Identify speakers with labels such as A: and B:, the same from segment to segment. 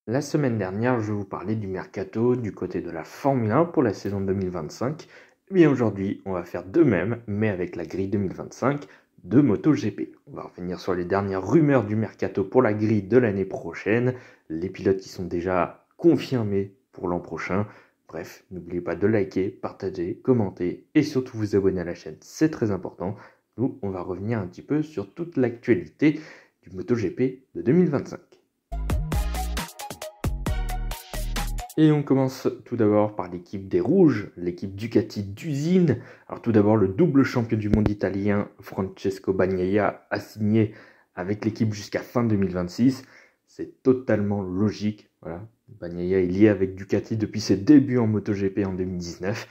A: La semaine dernière, je vous parlais du mercato du côté de la Formule 1 pour la saison 2025. Eh bien aujourd'hui, on va faire de même, mais avec la grille 2025 de MotoGP. On va revenir sur les dernières rumeurs du mercato pour la grille de l'année prochaine, les pilotes qui sont déjà confirmés pour l'an prochain. Bref, n'oubliez pas de liker, partager, commenter et surtout vous abonner à la chaîne, c'est très important. Nous, on va revenir un petit peu sur toute l'actualité du MotoGP de 2025. Et on commence tout d'abord par l'équipe des Rouges, l'équipe Ducati d'usine. Alors tout d'abord, le double champion du monde italien Francesco Bagnaia a signé avec l'équipe jusqu'à fin 2026. C'est totalement logique. Voilà. Bagnaia est lié avec Ducati depuis ses débuts en MotoGP en 2019.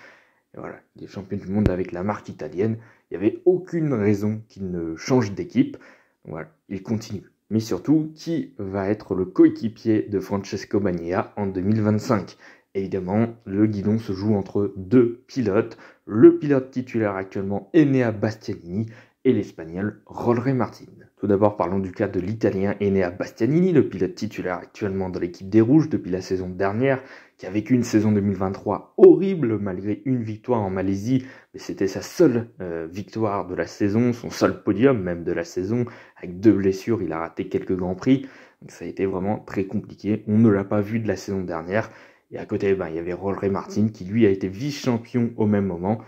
A: Et voilà, il est champion du monde avec la marque italienne. Il n'y avait aucune raison qu'il ne change d'équipe. Voilà, il continue. Mais surtout, qui va être le coéquipier de Francesco Bagnaia en 2025? Évidemment, le guidon se joue entre deux pilotes. Le pilote titulaire actuellement Enea Bastianini et l'Espagnol Jorge Martin. Tout d'abord, parlons du cas de l'Italien Enea Bastianini, le pilote titulaire actuellement dans l'équipe des Rouges depuis la saison dernière, qui a vécu une saison 2023 horrible malgré une victoire en Malaisie, mais c'était sa seule victoire de la saison, son seul podium même de la saison. Avec 2 blessures, il a raté quelques grands prix, donc ça a été vraiment très compliqué. On ne l'a pas vu de la saison dernière. Et à côté, il y avait Jorge Martin qui lui a été vice-champion au même moment.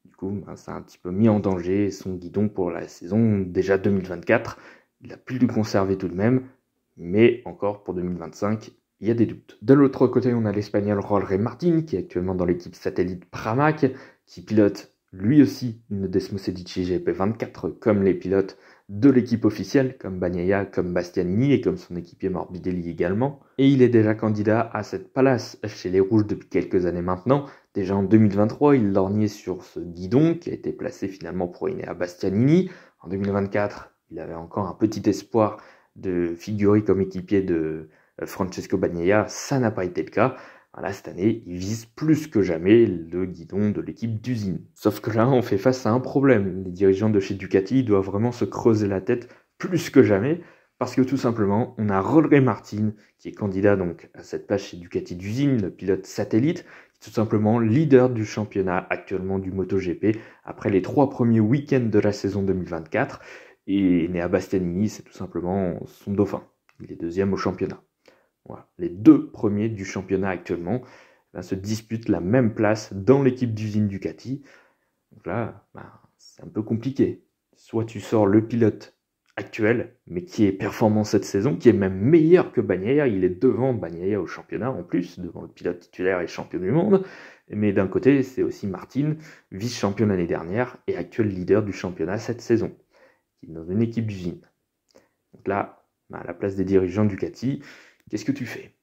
A: Du coup, ça a un petit peu mis en danger son guidon pour la saison déjà 2024. Il a pu le conserver tout de même, mais encore pour 2025, il y a des doutes. De l'autre côté, on a l'Espagnol Jorge Martin, qui est actuellement dans l'équipe satellite Pramac, qui pilote lui aussi une Desmosedici GP24, comme les pilotes de l'équipe officielle, comme Bagnaia, comme Bastianini et comme son équipier Morbidelli également. Et il est déjà candidat à cette place chez les Rouges depuis quelques années maintenant. Déjà en 2023, il lorgnait sur ce guidon qui a été placé finalement pour Enea Bastianini. En 2024, il avait encore un petit espoir de figurer comme équipier de Francesco Bagnaia. Ça n'a pas été le cas. Voilà, cette année, il vise plus que jamais le guidon de l'équipe d'usine. Sauf que là, on fait face à un problème. Les dirigeants de chez Ducati doivent vraiment se creuser la tête plus que jamais, parce que tout simplement, on a Jorge Martin, qui est candidat donc à cette place chez Ducati d'usine, le pilote satellite, qui est tout simplement leader du championnat actuellement du MotoGP, après les 3 premiers week-ends de la saison 2024. Et Enea Bastianini, c'est tout simplement son dauphin. Il est deuxième au championnat. Voilà. Les 2 premiers du championnat actuellement se disputent la même place dans l'équipe d'usine Ducati. Donc là, c'est un peu compliqué. Soit tu sors le pilote actuel, mais qui est performant cette saison, qui est même meilleur que Bagnaia. Il est devant Bagnaia au championnat en plus, devant le pilote titulaire et champion du monde. Mais d'un côté, c'est aussi Martin, vice-champion l'année dernière et actuel leader du championnat cette saison, qui est dans une équipe d'usine. Donc là, à la place des dirigeants Ducati, qu'est-ce que tu fais?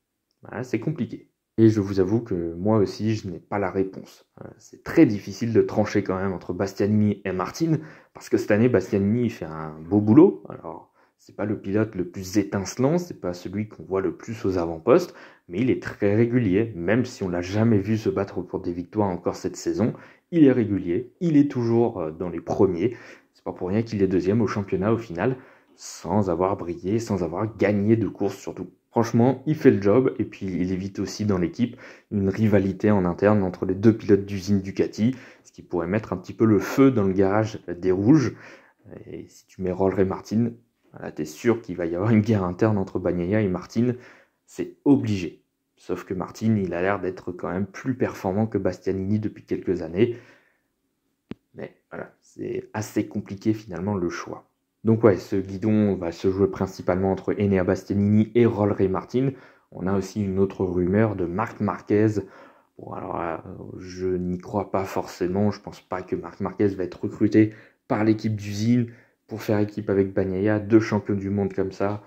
A: C'est compliqué. Et je vous avoue que moi aussi, je n'ai pas la réponse. C'est très difficile de trancher quand même entre Bastianini et Martin, parce que cette année, Bastianini il fait un beau boulot. Alors, c'est pas le pilote le plus étincelant, c'est pas celui qu'on voit le plus aux avant-postes, mais il est très régulier, même si on l'a jamais vu se battre pour des victoires encore cette saison. Il est régulier, il est toujours dans les premiers. C'est pas pour rien qu'il est deuxième au championnat au final, sans avoir brillé, sans avoir gagné de course surtout. Franchement, il fait le job et puis il évite aussi dans l'équipe une rivalité en interne entre les 2 pilotes d'usine Ducati, ce qui pourrait mettre un petit peu le feu dans le garage des Rouges. Et si tu mets Jorge Martin, voilà, t'es sûr qu'il va y avoir une guerre interne entre Bagnaia et Martin, c'est obligé. Sauf que Martin, il a l'air d'être quand même plus performant que Bastianini depuis quelques années. Mais voilà, c'est assez compliqué finalement le choix. Donc ouais, ce guidon va se jouer principalement entre Enea Bastianini et Jorge Martin. On a aussi une autre rumeur de Marc Marquez. Bon alors là, je n'y crois pas forcément. Je pense pas que Marc Marquez va être recruté par l'équipe d'usine pour faire équipe avec Bagnaia, 2 champions du monde comme ça.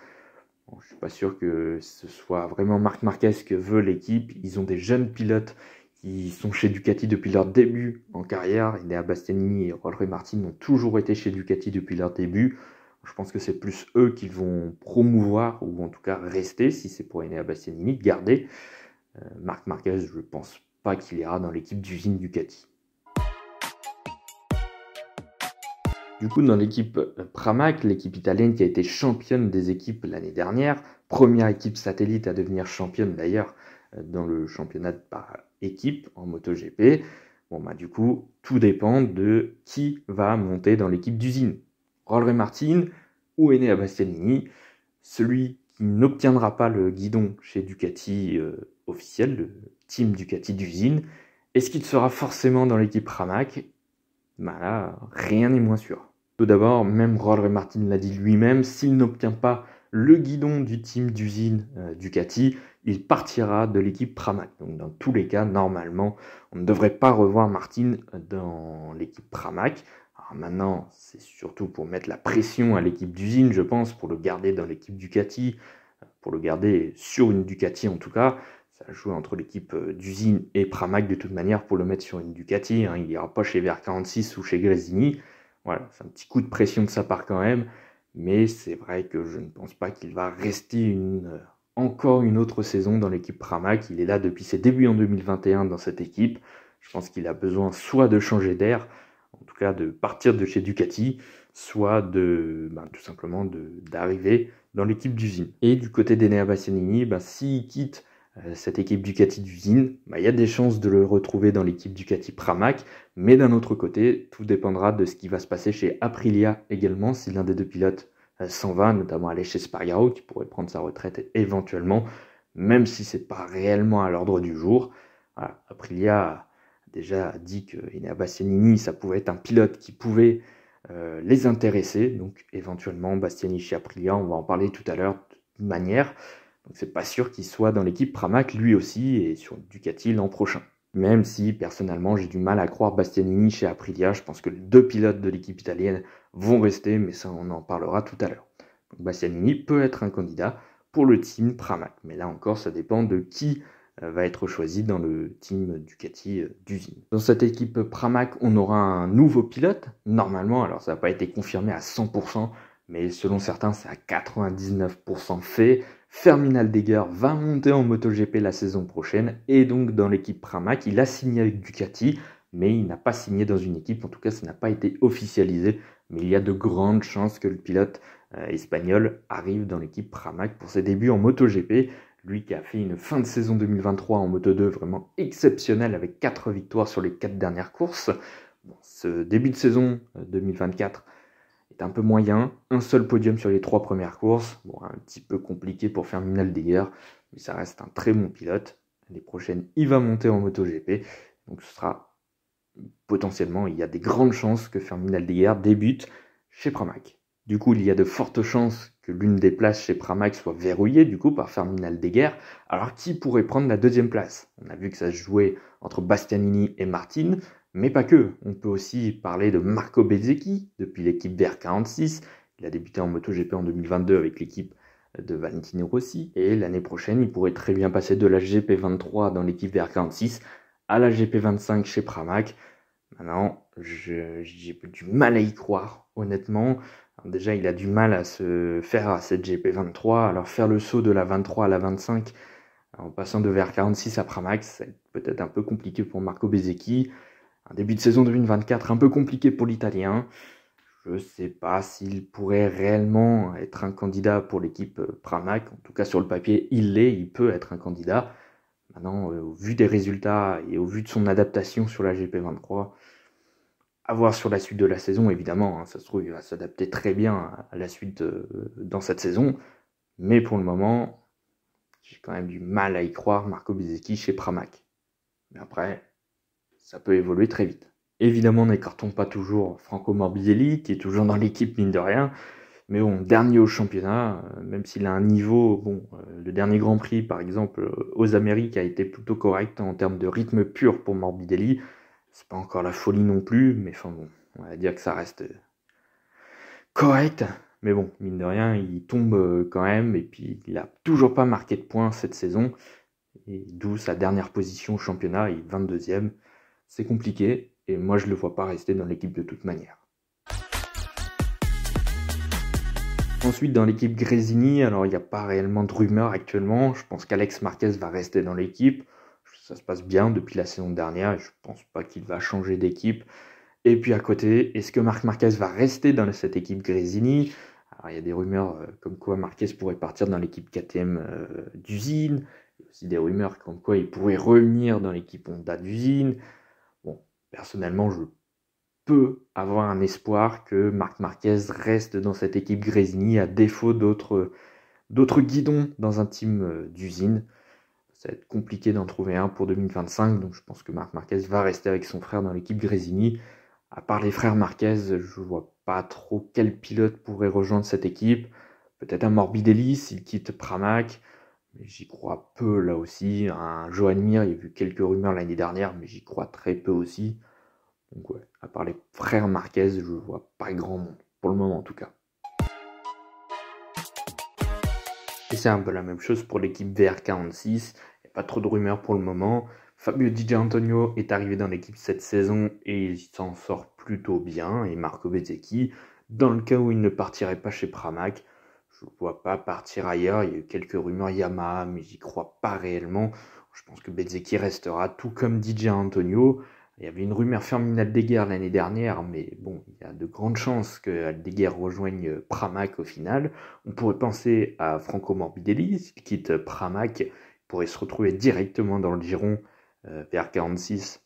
A: Bon, je suis pas sûr que ce soit vraiment Marc Marquez que veut l'équipe. Ils ont des jeunes pilotes qui sont chez Ducati depuis leur début en carrière. Enea Bastianini et Jorge Martin ont toujours été chez Ducati depuis leur début. Je pense que c'est plus eux qui vont promouvoir, ou en tout cas rester, si c'est pour Enea Bastianini, garder. Marc Marquez, je ne pense pas qu'il ira dans l'équipe d'usine Ducati. Du coup, dans l'équipe Pramac, l'équipe italienne qui a été championne des équipes l'année dernière, première équipe satellite à devenir championne d'ailleurs dans le championnat par équipe en MotoGP. Bon, bah, du coup, tout dépend de qui va monter dans l'équipe d'usine. Jorge Martin ou Enea Bastianini, celui qui n'obtiendra pas le guidon chez Ducati officiel, le team Ducati d'usine, est-ce qu'il sera forcément dans l'équipe Pramac? Bah là, rien n'est moins sûr. Tout d'abord, même Jorge Martin l'a dit lui-même, s'il n'obtient pas le guidon du team d'usine Ducati, il partira de l'équipe Pramac. Donc dans tous les cas, normalement, on ne devrait pas revoir Martin dans l'équipe Pramac. Alors maintenant, c'est surtout pour mettre la pression à l'équipe d'usine, je pense, pour le garder dans l'équipe Ducati, pour le garder sur une Ducati en tout cas. Ça joue entre l'équipe d'usine et Pramac de toute manière pour le mettre sur une Ducati. Hein. Il n'ira pas chez VR46 ou chez Gresini. Voilà, c'est un petit coup de pression de sa part quand même. Mais c'est vrai que je ne pense pas qu'il va rester encore une autre saison dans l'équipe Pramac. Il est là depuis ses débuts en 2021 dans cette équipe. Je pense qu'il a besoin soit de changer d'air, en tout cas de partir de chez Ducati, soit tout simplement d'arriver dans l'équipe d'usine. Et du côté d'Enea Bastianini, s'il quitte cette équipe Ducati d'usine, il y a des chances de le retrouver dans l'équipe Ducati Pramac, mais d'un autre côté, tout dépendra de ce qui va se passer chez Aprilia également, si l'un des deux pilotes s'en va, notamment aller chez Spargaro, qui pourrait prendre sa retraite éventuellement, même si c'est pas réellement à l'ordre du jour. Voilà, Aprilia a déjà dit que Enea Bastianini, ça pouvait être un pilote qui pouvait les intéresser, donc éventuellement Bastianini chez Aprilia, on va en parler tout à l'heure de toute manière. Donc c'est pas sûr qu'il soit dans l'équipe Pramac lui aussi et sur Ducati l'an prochain. Même si personnellement j'ai du mal à croire Bastianini chez Aprilia, je pense que les deux pilotes de l'équipe italienne vont rester, mais ça on en parlera tout à l'heure. Donc Bastianini peut être un candidat pour le team Pramac, mais là encore ça dépend de qui va être choisi dans le team Ducati d'usine. Dans cette équipe Pramac, on aura un nouveau pilote, normalement, alors ça n'a pas été confirmé à 100%, mais selon certains c'est à 99% fait. Fermin Aldeguer va monter en MotoGP la saison prochaine et donc dans l'équipe Pramac, il a signé avec Ducati, mais il n'a pas signé dans une équipe, en tout cas ça n'a pas été officialisé, mais il y a de grandes chances que le pilote espagnol arrive dans l'équipe Pramac pour ses débuts en MotoGP, lui qui a fait une fin de saison 2023 en Moto2 vraiment exceptionnelle avec 4 victoires sur les 4 dernières courses. Bon, ce début de saison 2024 est un peu moyen, un seul podium sur les 3 premières courses, bon, un petit peu compliqué pour Fermin Aldeguer, mais ça reste un très bon pilote. L'année prochaine, il va monter en MotoGP, donc ce sera potentiellement, il y a des grandes chances que Fermin Aldeguer débute chez Pramac. Du coup, il y a de fortes chances que l'une des places chez Pramac soit verrouillée du coup par Fermin Aldeguer. Alors qui pourrait prendre la deuxième place? On a vu que ça se jouait entre Bastianini et Martin, mais pas que. On peut aussi parler de Marco Bezzecchi depuis l'équipe VR46. Il a débuté en MotoGP en 2022 avec l'équipe de Valentino Rossi. Et l'année prochaine, il pourrait très bien passer de la GP23 dans l'équipe VR46 à la GP25 chez Pramac. Maintenant, j'ai du mal à y croire, honnêtement. Alors déjà, il a du mal à se faire à cette GP23. Alors faire le saut de la 23 à la 25 en passant de VR46 à Pramac, c'est peut-être un peu compliqué pour Marco Bezzecchi. Un début de saison 2024 un peu compliqué pour l'Italien. Je ne sais pas s'il pourrait réellement être un candidat pour l'équipe Pramac. En tout cas, sur le papier, il peut être un candidat. Maintenant, au vu des résultats et au vu de son adaptation sur la GP23, à voir sur la suite de la saison, évidemment. Hein, ça se trouve, il va s'adapter très bien à la suite dans cette saison. Mais pour le moment, j'ai quand même du mal à y croire Marco Bezzecchi chez Pramac. Mais après, ça peut évoluer très vite. Évidemment, n'écartons pas toujours Franco Morbidelli, qui est toujours dans l'équipe, mine de rien. Mais bon, dernier au championnat, même s'il a un niveau, le dernier Grand Prix, par exemple, aux Amériques, a été plutôt correct en termes de rythme pur pour Morbidelli. C'est pas encore la folie non plus, mais enfin bon, on va dire que ça reste correct. Mais bon, mine de rien, il tombe quand même, et puis il a toujours pas marqué de points cette saison, et d'où sa dernière position au championnat, il est 22e. C'est compliqué, et moi je le vois pas rester dans l'équipe de toute manière. Ensuite, dans l'équipe Gresini, alors il n'y a pas réellement de rumeurs actuellement. Je pense qu'Alex Marquez va rester dans l'équipe. Ça se passe bien depuis la saison dernière et je pense pas qu'il va changer d'équipe. Et puis à côté, est-ce que Marc Marquez va rester dans cette équipe Gresini? Alors, il y a des rumeurs comme quoi Marquez pourrait partir dans l'équipe KTM d'usine. Il y a aussi des rumeurs comme quoi il pourrait revenir dans l'équipe Honda d'usine. Bon, personnellement, je peux avoir un espoir que Marc Marquez reste dans cette équipe Gresini à défaut d'autres guidons dans un team d'usine. Ça va être compliqué d'en trouver un pour 2025, donc je pense que Marc Marquez va rester avec son frère dans l'équipe Gresini. À part les frères Marquez, je vois pas trop quel pilote pourrait rejoindre cette équipe. Peut-être un Morbidelli s'il quitte Pramac, mais j'y crois peu là aussi. Un Joan Mir, il y a eu quelques rumeurs l'année dernière, mais j'y crois très peu aussi. Donc ouais, à part les frères Marquez, je vois pas grand monde, pour le moment en tout cas. Et c'est un peu la même chose pour l'équipe VR46, il n'y a pas trop de rumeurs pour le moment. Fabio Di Antonio est arrivé dans l'équipe cette saison et il s'en sort plutôt bien. Et Marco Bezzecchi, dans le cas où il ne partirait pas chez Pramac, je ne vois pas partir ailleurs. Il y a eu quelques rumeurs Yamaha, mais j'y crois pas réellement. Je pense que Bezzecchi restera, tout comme DJ Antonio. Il y avait une rumeur Fermin Aldeguer l'année dernière, mais bon, il y a de grandes chances que Aldeguer rejoigne Pramac au final. On pourrait penser à Franco Morbidelli, s'il quitte Pramac, il pourrait se retrouver directement dans le giron vers 46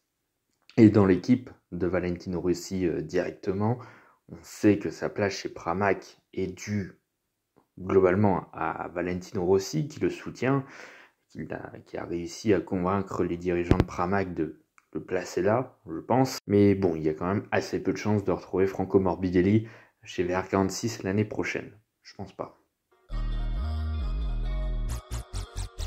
A: et dans l'équipe de Valentino Rossi directement. On sait que sa place chez Pramac est due globalement à Valentino Rossi qui le soutient, qui a réussi à convaincre les dirigeants de Pramac de le placer là, je pense. Mais bon, il y a quand même assez peu de chances de retrouver Franco Morbidelli chez VR46 l'année prochaine. Je pense pas.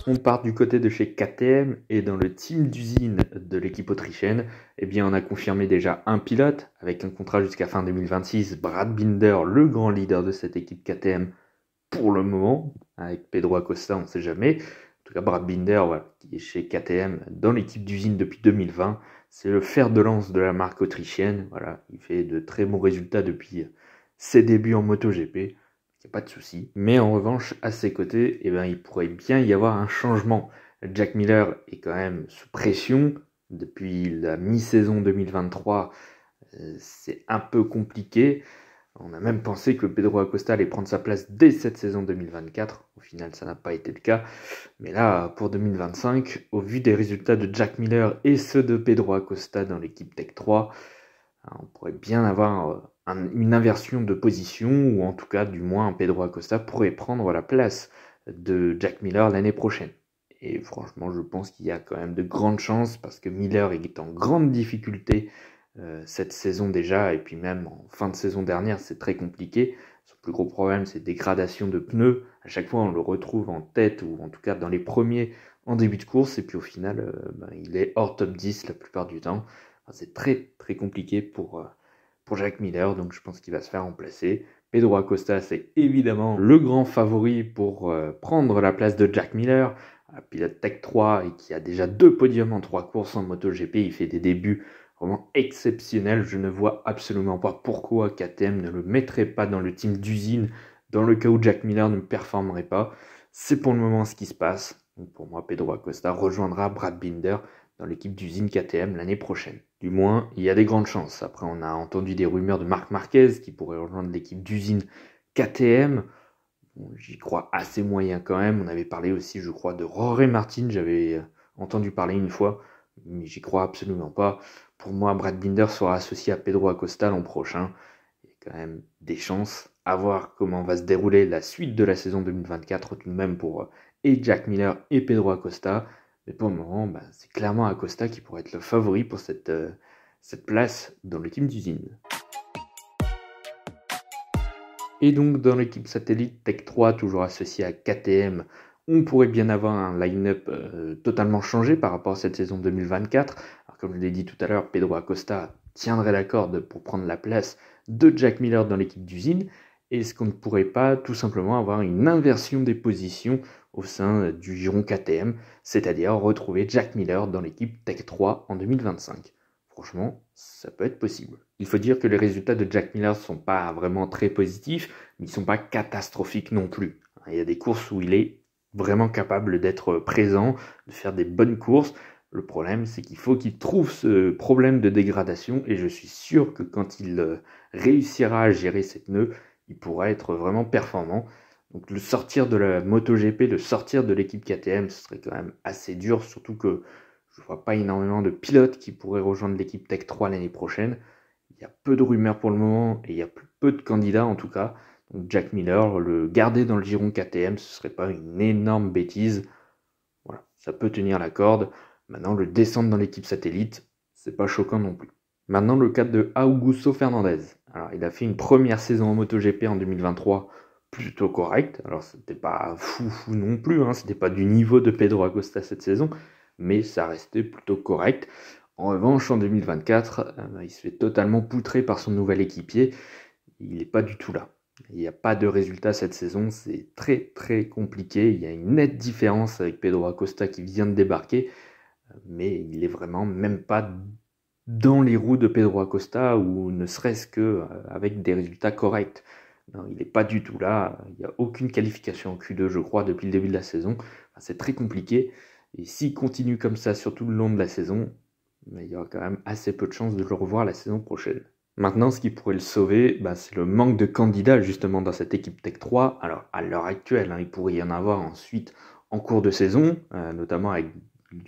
A: On part du côté de chez KTM et dans le team d'usine de l'équipe autrichienne, eh bien on a confirmé déjà un pilote avec un contrat jusqu'à fin 2026, Brad Binder, le grand leader de cette équipe KTM pour le moment. Avec Pedro Acosta, on ne sait jamais. En tout cas, Brad Binder, voilà, qui est chez KTM dans l'équipe d'usine depuis 2020, c'est le fer de lance de la marque autrichienne. Voilà, il fait de très bons résultats depuis ses débuts en MotoGP. Il n'y a pas de souci. Mais en revanche, à ses côtés, eh ben, il pourrait bien y avoir un changement. Jack Miller est quand même sous pression. Depuis la mi-saison 2023, c'est un peu compliqué. On a même pensé que Pedro Acosta allait prendre sa place dès cette saison 2024. Au final, ça n'a pas été le cas. Mais là, pour 2025, au vu des résultats de Jack Miller et ceux de Pedro Acosta dans l'équipe Tech 3, on pourrait bien avoir une inversion de position, ou en tout cas, du moins, Pedro Acosta pourrait prendre la place de Jack Miller l'année prochaine. Et franchement, je pense qu'il y a quand même de grandes chances, parce que Miller est en grande difficulté cette saison déjà, et puis même en fin de saison dernière, c'est très compliqué. Son plus gros problème, c'est dégradation de pneus. À chaque fois, on le retrouve en tête, ou en tout cas dans les premiers en début de course, et puis au final, il est hors top 10 la plupart du temps. C'est très très compliqué pour Jack Miller, donc je pense qu'il va se faire remplacer. Pedro Acosta, c'est évidemment le grand favori pour prendre la place de Jack Miller, un pilote Tech 3 et qui a déjà 2 podiums en 3 courses en MotoGP. Il fait des débuts vraiment exceptionnels. Je ne vois absolument pas pourquoi KTM ne le mettrait pas dans le team d'usine dans le cas où Jack Miller ne performerait pas. C'est pour le moment ce qui se passe. Donc pour moi, Pedro Acosta rejoindra Brad Binder dans l'équipe d'usine KTM l'année prochaine. Du moins, il y a des grandes chances. Après, on a entendu des rumeurs de Marc Marquez qui pourrait rejoindre l'équipe d'usine KTM. Bon, j'y crois assez moyen quand même. On avait parlé aussi, je crois, de Jorge Martin. J'avais entendu parler une fois, mais j'y crois absolument pas. Pour moi, Brad Binder sera associé à Pedro Acosta l'an prochain. Il y a quand même des chances. À voir comment va se dérouler la suite de la saison 2024, tout de même pour et Jack Miller et Pedro Acosta. Mais pour le moment, c'est clairement Acosta qui pourrait être le favori pour cette place dans l'équipe d'usine. Et donc dans l'équipe satellite Tech 3, toujours associée à KTM, on pourrait bien avoir un line-up totalement changé par rapport à cette saison 2024. Alors comme je l'ai dit tout à l'heure, Pedro Acosta tiendrait la corde pour prendre la place de Jack Miller dans l'équipe d'usine. Est-ce qu'on ne pourrait pas tout simplement avoir une inversion des positions au sein du giron KTM, c'est-à-dire retrouver Jack Miller dans l'équipe Tech 3 en 2025 ? Franchement, ça peut être possible. Il faut dire que les résultats de Jack Miller ne sont pas vraiment très positifs, mais ils ne sont pas catastrophiques non plus. Il y a des courses où il est vraiment capable d'être présent, de faire des bonnes courses. Le problème, c'est qu'il faut qu'il trouve ce problème de dégradation, et je suis sûr que quand il réussira à gérer ses pneus, il pourrait être vraiment performant. Donc le sortir de la MotoGP, le sortir de l'équipe KTM, ce serait quand même assez dur, surtout que je ne vois pas énormément de pilotes qui pourraient rejoindre l'équipe Tech 3 l'année prochaine. Il y a peu de rumeurs pour le moment et il y a peu de candidats en tout cas. Donc Jack Miller, le garder dans le giron KTM, ce serait pas une énorme bêtise. Voilà, ça peut tenir la corde. Maintenant, le descendre dans l'équipe satellite, c'est pas choquant non plus. Maintenant, le cas de Augusto Fernandez. Alors, il a fait une première saison en MotoGP en 2023 plutôt correcte. Alors, c'était pas fou non plus, hein. C'était pas du niveau de Pedro Acosta cette saison, mais ça restait plutôt correct. En revanche, en 2024, il se fait totalement poutrer par son nouvel équipier. Il n'est pas du tout là. Il n'y a pas de résultat cette saison, c'est très très compliqué. Il y a une nette différence avec Pedro Acosta qui vient de débarquer, mais il est vraiment même pas dans les roues de Pedro Acosta ou ne serait-ce que avec des résultats corrects. Non, il n'est pas du tout là. Il n'y a aucune qualification en Q2, je crois, depuis le début de la saison. Enfin, c'est très compliqué. Et s'il continue comme ça sur tout le long de la saison, il y aura quand même assez peu de chances de le revoir la saison prochaine. Maintenant, ce qui pourrait le sauver, c'est le manque de candidats justement dans cette équipe Tech 3. Alors, à l'heure actuelle, il pourrait y en avoir ensuite en cours de saison, notamment avec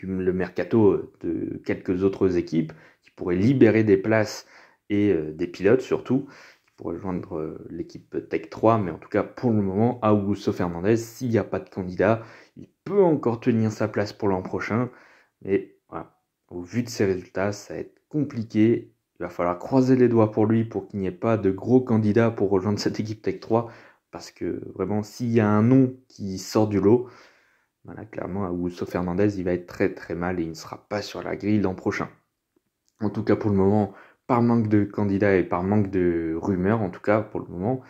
A: le mercato de quelques autres équipes qui pourraient libérer des places et des pilotes surtout, qui pourraient joindre l'équipe Tech 3. Mais en tout cas, pour le moment, Augusto Fernandez, s'il n'y a pas de candidat, il peut encore tenir sa place pour l'an prochain. Mais voilà, au vu de ses résultats, ça va être compliqué. Il va falloir croiser les doigts pour lui pour qu'il n'y ait pas de gros candidats pour rejoindre cette équipe Tech 3. Parce que vraiment, s'il y a un nom qui sort du lot, voilà, clairement, Augusto Fernandez, il va être très très mal et il ne sera pas sur la grille l'an prochain. En tout cas, pour le moment, par manque de candidats et par manque de rumeurs, en tout cas, pour le moment,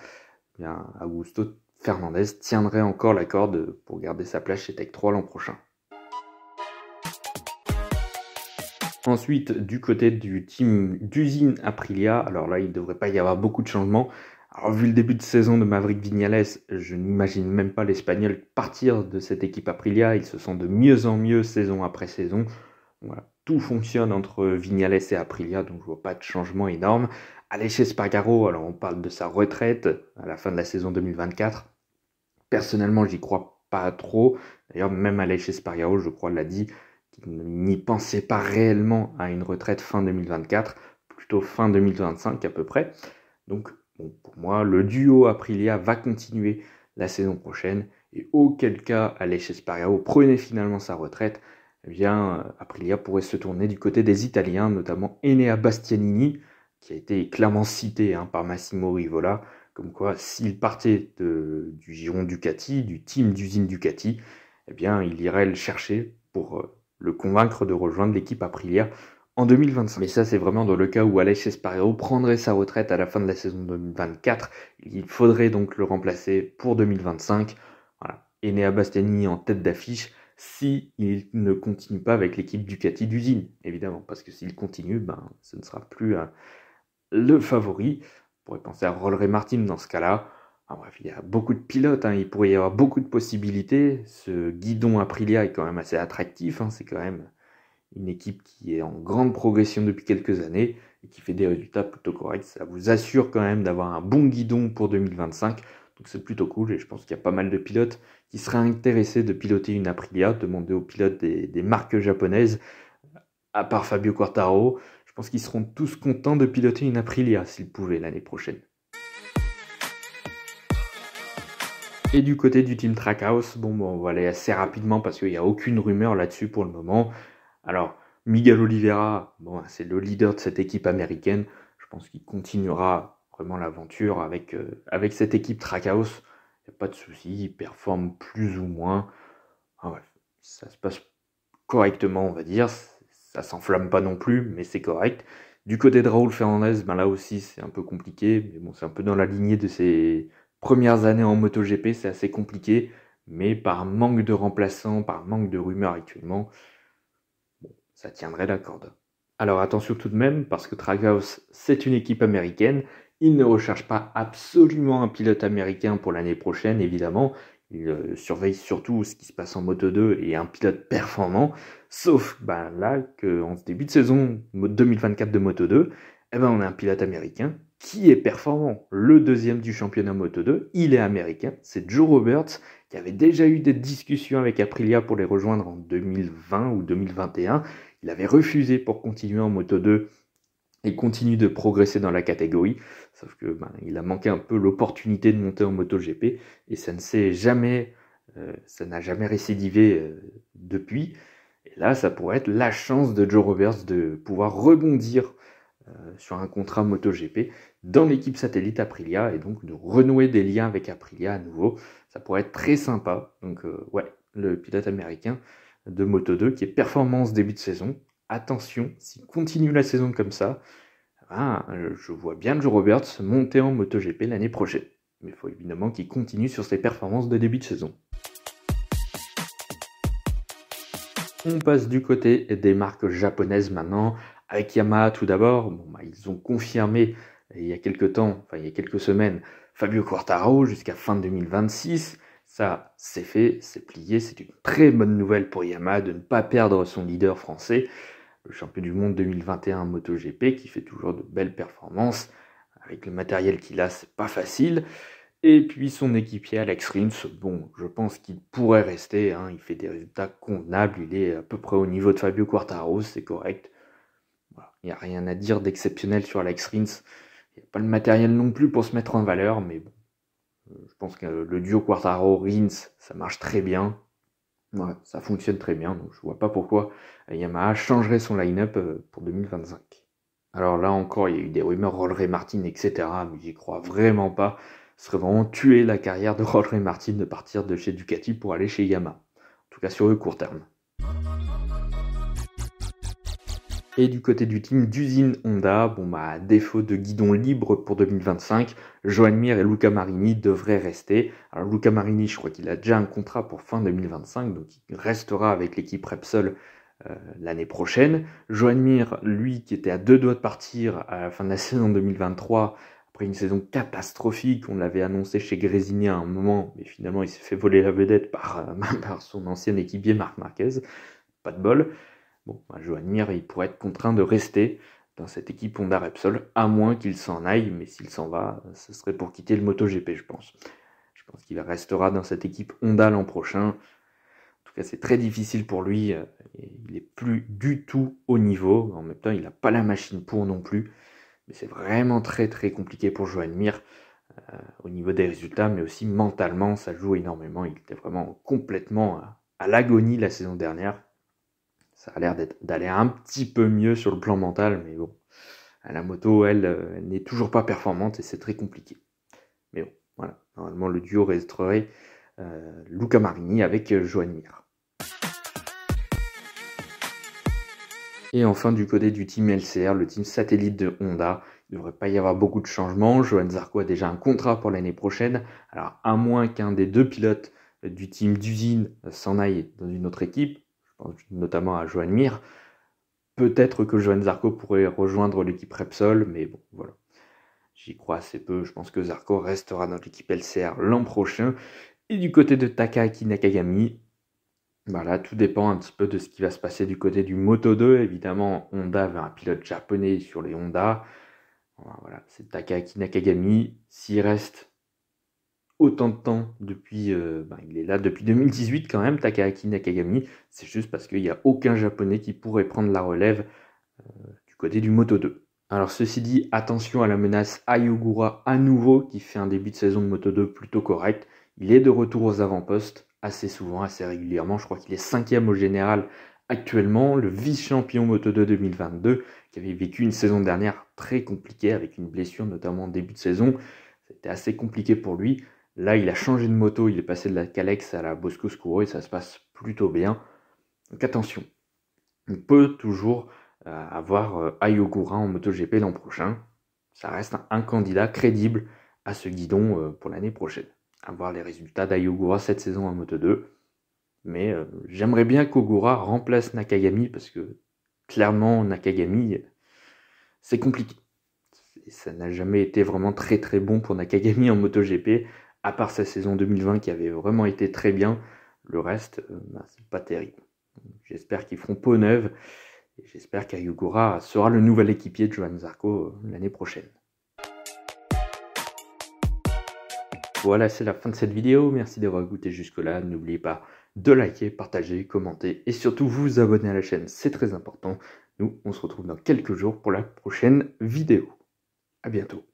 A: bien, Augusto Fernandez tiendrait encore la corde pour garder sa place chez Tech 3 l'an prochain. Ensuite, du côté du team d'usine Aprilia, alors là, il ne devrait pas y avoir beaucoup de changements. Alors, vu le début de saison de Maverick Viñales, je n'imagine même pas l'Espagnol partir de cette équipe Aprilia. Ils se sont de mieux en mieux saison après saison. Voilà, tout fonctionne entre Viñales et Aprilia, donc je ne vois pas de changement énorme. Aleix Espargaro, alors on parle de sa retraite à la fin de la saison 2024. Personnellement, j'y crois pas trop. D'ailleurs, même Aleix Espargaro, je crois, l'a dit, qu'il n'y pensait pas réellement à une retraite fin 2024, plutôt fin 2025 à peu près. Donc, pour moi, le duo Aprilia va continuer la saison prochaine. Et auquel cas, Aleix Espargaro prenait finalement sa retraite, eh bien, Aprilia pourrait se tourner du côté des Italiens, notamment Enea Bastianini, qui a été clairement cité par Massimo Rivola, comme quoi s'il partait du giron Ducati, du team d'usine Ducati, eh bien, il irait le chercher pour le convaincre de rejoindre l'équipe Aprilia en 2025. Mais ça, c'est vraiment dans le cas où Aleix Espargaro prendrait sa retraite à la fin de la saison 2024. Il faudrait donc ben pour 2025. Voilà. Enea Bastianini en tête d'affiche si il ne continue pas avec l'équipe Ducati d'usine, évidemment. Parce que s'il continue, ce ne sera plus le favori. On pourrait penser à Rolleray Martin dans ce cas-là. Bref, il y a beaucoup de pilotes, il pourrait y avoir beaucoup de possibilités. Ce guidon Aprilia est quand même assez attractif, c'est quand même une équipe qui est en grande progression depuis quelques années et qui fait des résultats plutôt corrects. Ça vous assure quand même d'avoir un bon guidon pour 2025, donc c'est plutôt cool et je pense qu'il y a pas mal de pilotes qui seraient intéressés de piloter une Aprilia. Demandez aux pilotes des marques japonaises, à part Fabio Quartararo, je pense qu'ils seront tous contents de piloter une Aprilia s'ils pouvaient l'année prochaine. Et du côté du team Trackhouse, on va aller assez rapidement parce qu'il n'y a aucune rumeur là-dessus pour le moment. Alors, Miguel Oliveira, c'est le leader de cette équipe américaine. Je pense qu'il continuera vraiment l'aventure avec cette équipe Trackhouse. Il n'y a pas de souci, il performe plus ou moins. Bref, ça se passe correctement, on va dire. Ça s'enflamme pas non plus, mais c'est correct. Du côté de Raúl Fernandez, là aussi c'est un peu compliqué. Mais c'est un peu dans la lignée de ses premières années en MotoGP, c'est assez compliqué. Mais par manque de remplaçants, par manque de rumeurs actuellement, ça tiendrait la corde. Alors attention tout de même, parce que Trackhouse, c'est une équipe américaine. Ils ne recherchent pas absolument un pilote américain pour l'année prochaine, évidemment. Ils surveillent surtout ce qui se passe en Moto2 et un pilote performant. Sauf là qu'en ce début de saison 2024 de Moto2, on a un pilote américain qui est performant. Le deuxième du championnat Moto2, il est américain, c'est Joe Roberts, qui avait déjà eu des discussions avec Aprilia pour les rejoindre en 2020 ou 2021. Il avait refusé pour continuer en Moto2 et continue de progresser dans la catégorie, sauf que il a manqué un peu l'opportunité de monter en MotoGP et ça n'a jamais récidivé depuis. Et là, ça pourrait être la chance de Joe Roberts de pouvoir rebondir sur un contrat MotoGP dans l'équipe satellite Aprilia et donc de renouer des liens avec Aprilia à nouveau. Ça pourrait être très sympa. Donc ouais, le pilote américain de Moto2 qui est performant en ce début de saison. Attention, s'il continue la saison comme ça, je vois bien Joe Roberts monter en MotoGP l'année prochaine. Mais il faut évidemment qu'il continue sur ses performances de début de saison. On passe du côté des marques japonaises maintenant. Avec Yamaha tout d'abord, ils ont confirmé il y a quelques semaines, Fabio Quartararo jusqu'à fin 2026. Ça, c'est fait, c'est plié. C'est une très bonne nouvelle pour Yamaha de ne pas perdre son leader français, le champion du monde 2021 MotoGP, qui fait toujours de belles performances. Avec le matériel qu'il a, c'est pas facile. Et puis son équipier Alex Rins, je pense qu'il pourrait rester, il fait des résultats convenables, il est à peu près au niveau de Fabio Quartararo, c'est correct. Voilà. Il n'y a rien à dire d'exceptionnel sur Alex Rins, il n'y a pas le matériel non plus pour se mettre en valeur, mais bon, je pense que le duo Quartararo-Rins, ça marche très bien, ouais, ça fonctionne très bien, donc je vois pas pourquoi Yamaha changerait son line-up pour 2025. Alors là encore, il y a eu des rumeurs Rollray Martin, etc., mais j'y crois vraiment pas. Ce serait vraiment tuer la carrière de Rollray Martin de partir de chez Ducati pour aller chez Yamaha. En tout cas sur le court terme. Et du côté du team d'usine Honda, à défaut de guidon libre pour 2025, Joan Mir et Luca Marini devraient rester. Alors Luca Marini, je crois qu'il a déjà un contrat pour fin 2025, donc il restera avec l'équipe Repsol l'année prochaine. Joan Mir, lui, qui était à deux doigts de partir à la fin de la saison 2023, après une saison catastrophique, on l'avait annoncé chez Gresini à un moment, mais finalement il s'est fait voler la vedette par son ancien équipier Marc Marquez. Pas de bol. Joan Mir, il pourrait être contraint de rester dans cette équipe Honda Repsol, à moins qu'il s'en aille, mais s'il s'en va, ce serait pour quitter le MotoGP, je pense. Je pense qu'il restera dans cette équipe Honda l'an prochain. En tout cas, c'est très difficile pour lui. Il n'est plus du tout au niveau. En même temps, il n'a pas la machine pour non plus. Mais c'est vraiment très très compliqué pour Joan Mir au niveau des résultats, mais aussi mentalement, ça joue énormément. Il était vraiment complètement à l'agonie la saison dernière. Ça a l'air d'aller un petit peu mieux sur le plan mental, mais bon, la moto, elle n'est toujours pas performante et c'est très compliqué. Mais bon, voilà, normalement le duo resterait Luca Marini avec Joan Mir. Et enfin, du côté du team LCR, le team satellite de Honda, il ne devrait pas y avoir beaucoup de changements. Johann Zarco a déjà un contrat pour l'année prochaine. Alors, à moins qu'un des deux pilotes du team d'usine s'en aille dans une autre équipe, je pense notamment à Joan Mir, peut-être que Johann Zarco pourrait rejoindre l'équipe Repsol, mais bon, voilà. J'y crois assez peu. Je pense que Zarco restera dans l'équipe LCR l'an prochain. Et du côté de Takaaki Nakagami, voilà, tout dépend un petit peu de ce qui va se passer du côté du Moto2. Évidemment, Honda avait un pilote japonais sur les Honda. Voilà, c'est Takaaki Nakagami. S'il reste autant de temps depuis, il est là depuis 2018 quand même, Takaaki Nakagami. C'est juste parce qu'il n'y a aucun japonais qui pourrait prendre la relève du côté du Moto2. Alors ceci dit, attention à la menace Ayogura à nouveau qui fait un début de saison de Moto2 plutôt correct. Il est de retour aux avant-postes assez souvent, assez régulièrement. Je crois qu'il est 5e au général actuellement, le vice-champion Moto2 2022 qui avait vécu une saison dernière très compliquée avec une blessure notamment en début de saison. C'était assez compliqué pour lui. Là, il a changé de moto, il est passé de la Kalex à la Bosco Scuro et ça se passe plutôt bien. Donc attention, on peut toujours avoir Ayogura en MotoGP l'an prochain. Ça reste un candidat crédible à ce guidon pour l'année prochaine. À voir les résultats d'Ayogura cette saison en Moto2. Mais j'aimerais bien qu'Ogura remplace Nakagami parce que clairement Nakagami, c'est compliqué. Ça n'a jamais été vraiment très très bon pour Nakagami en MotoGP, à part sa saison 2020 qui avait vraiment été très bien. Le reste, c'est pas terrible. J'espère qu'ils feront peau neuve et j'espère qu'Ayogura sera le nouvel équipier de Johann Zarco l'année prochaine. Voilà, c'est la fin de cette vidéo. Merci d'avoir écouté jusque-là. N'oubliez pas de liker, partager, commenter et surtout vous abonner à la chaîne. C'est très important. Nous, on se retrouve dans quelques jours pour la prochaine vidéo. À bientôt.